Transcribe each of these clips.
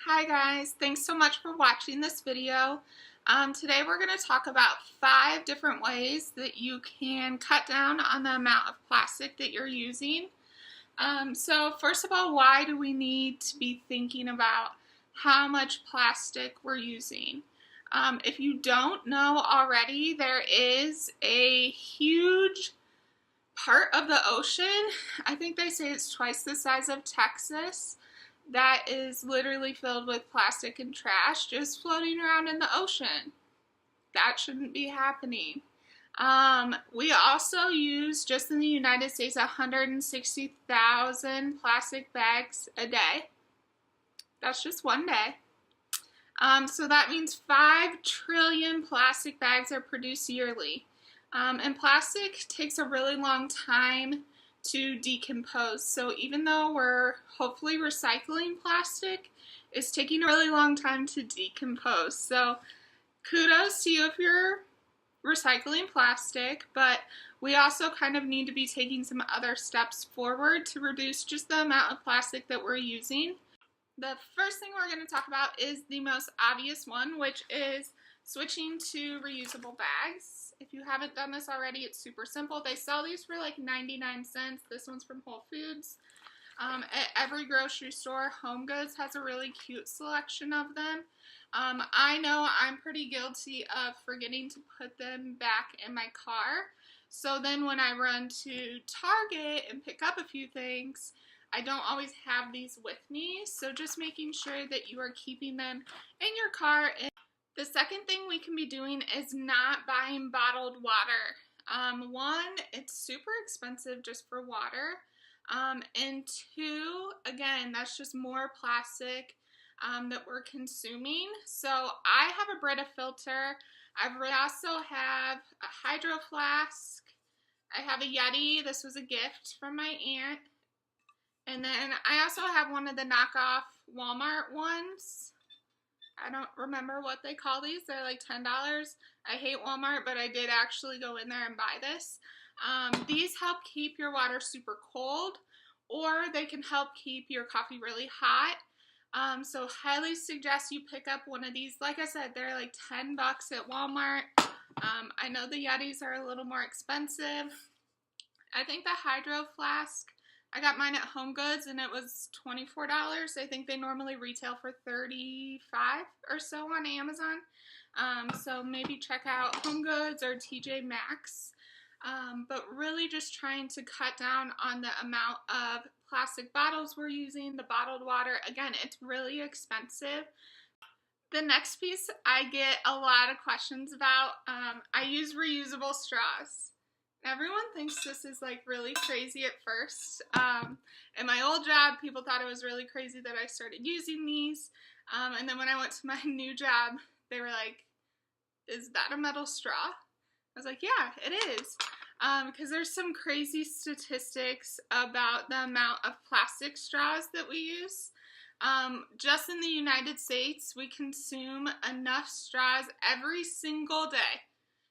Hi guys, thanks so much for watching this video. Today we're going to talk about 5 different ways that you can cut down on the amount of plastic that you're using. So first of all, why do we need to be thinking about how much plastic we're using? If you don't know already, there is a huge part of the ocean, I think they say it's twice the size of Texas, that is literally filled with plastic and trash just floating around in the ocean. That shouldn't be happening. We also use, just in the United States, 160,000 plastic bags a day. That's just one day. So that means 5 trillion plastic bags are produced yearly. And plastic takes a really long time to decompose. So even though we're hopefully recycling plastic, it's taking a really long time to decompose. So kudos to you if you're recycling plastic, but we also kind of need to be taking some other steps forward to reduce just the amount of plastic that we're using. The first thing we're going to talk about is the most obvious one, which is switching to reusable bags. If you haven't done this already, it's super simple. They sell these for like 99 cents. This one's from Whole Foods. At every grocery store, Home Goods has a really cute selection of them. I know I'm pretty guilty of forgetting to put them back in my car. So then when I run to Target and pick up a few things, I don't always have these with me. So just making sure that you are keeping them in your car. The second thing we can be doing is not buying bottled water. One, it's super expensive just for water. And two, again, that's just more plastic that we're consuming. So I have a Brita filter. I also have a Hydro Flask. I have a Yeti. This was a gift from my aunt. And then I also have one of the knockoff Walmart ones. I don't remember what they call these. They're like $10. I hate Walmart, but I did actually go in there and buy this. These help keep your water super cold, or they can help keep your coffee really hot. So highly suggest you pick up one of these. Like I said, they're like $10 at Walmart. I know the Yetis are a little more expensive. I think the Hydro Flask, I got mine at Home Goods and it was $24. I think they normally retail for $35 or so on Amazon. So maybe check out Home Goods or TJ Maxx. But really just trying to cut down on the amount of plastic bottles we're using, the bottled water. Again, it's really expensive. The next piece I get a lot of questions about. I use reusable straws. Everyone thinks this is like really crazy at first. In my old job, people thought it was really crazy that I started using these. And then when I went to my new job, they were like, is that a metal straw? I was like, yeah, it is. Because there's some crazy statistics about the amount of plastic straws that we use. Just in the United States, we consume enough straws every single day.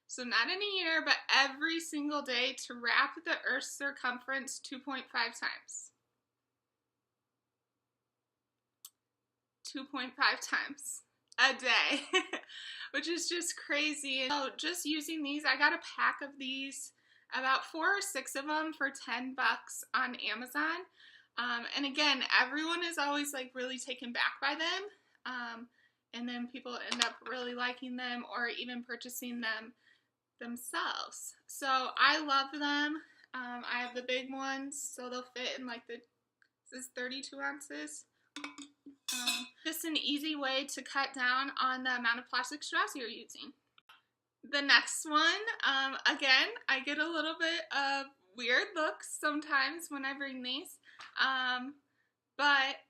So not in a year, but every single day to wrap the Earth's circumference 2.5 times. 2.5 times a day, which is just crazy. So just using these, I got a pack of these, about 4 or 6 of them for $10 on Amazon. And again, everyone is always like really taken back by them. And then people end up really liking them or even purchasing them themselves. So I love them. I have the big ones, so they'll fit in like this is 32 ounces. Just an easy way to cut down on the amount of plastic straws you're using. The next one, again, I get a little bit of weird looks sometimes when I bring these, but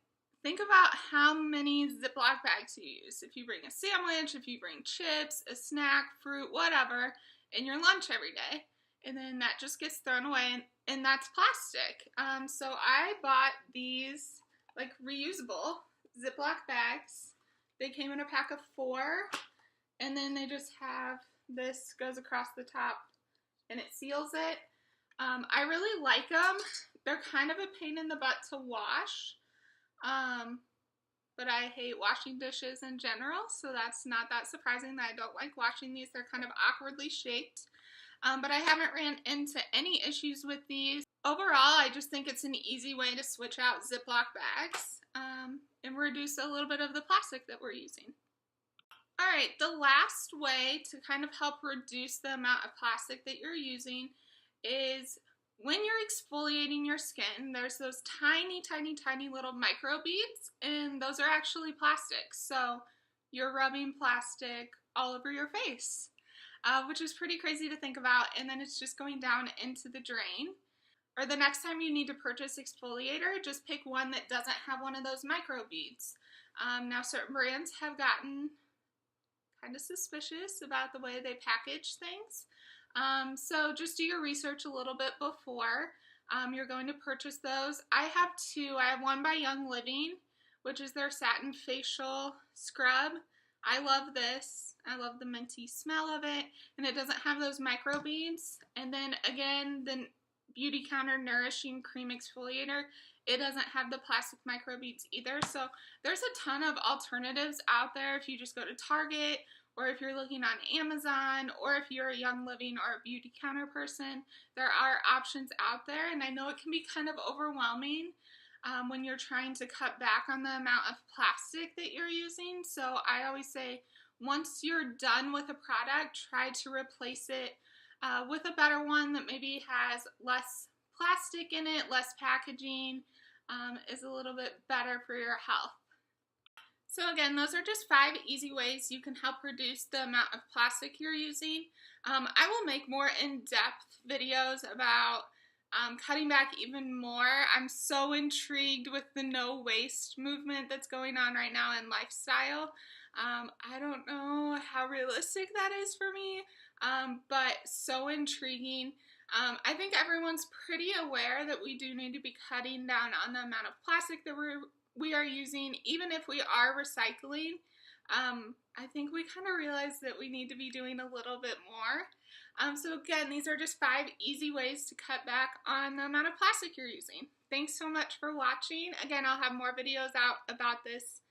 think about how many Ziploc bags you use. If you bring a sandwich, if you bring chips, a snack, fruit, whatever, in your lunch every day, and then that just gets thrown away, and that's plastic. So I bought these like reusable Ziploc bags. They came in a pack of 4, and then they just have this goes across the top and it seals it. I really like them. They're kind of a pain in the butt to wash. but I hate washing dishes in general, so that's not that surprising that I don't like washing these. They're kind of awkwardly shaped, but I haven't ran into any issues with these. Overall, I just think it's an easy way to switch out Ziploc bags and reduce a little bit of the plastic that we're using. All right, the last way to kind of help reduce the amount of plastic that you're using is when you're exfoliating your skin, there's those tiny, tiny, tiny little microbeads, and those are actually plastic. So you're rubbing plastic all over your face, which is pretty crazy to think about, and then it's just going down into the drain. Or the next time you need to purchase exfoliator, just pick one that doesn't have one of those microbeads. Now, certain brands have gotten kind of suspicious about the way they package things. So just do your research a little bit before you're going to purchase those. I have two. I have one by Young Living, which is their satin facial scrub. I love this. I love the minty smell of it, and it doesn't have those microbeads. And then again, the Beautycounter Nourishing Cream Exfoliator, it doesn't have the plastic microbeads either. So there's a ton of alternatives out there if you just go to Target, or if you're looking on Amazon, or if you're a Young Living or a Beautycounter person. There are options out there, and I know it can be kind of overwhelming when you're trying to cut back on the amount of plastic that you're using. So I always say, once you're done with a product, try to replace it with a better one that maybe has less plastic in it, less packaging, is a little bit better for your health. So again, those are just 5 easy ways you can help reduce the amount of plastic you're using. I will make more in-depth videos about cutting back even more. I'm so intrigued with the no waste movement that's going on right now in lifestyle. I don't know how realistic that is for me, but so intriguing. I think everyone's pretty aware that we do need to be cutting down on the amount of plastic that we are using, even if we are recycling. I think we kind of realize that we need to be doing a little bit more. So again, these are just 5 easy ways to cut back on the amount of plastic you're using. Thanks so much for watching. Again, I'll have more videos out about this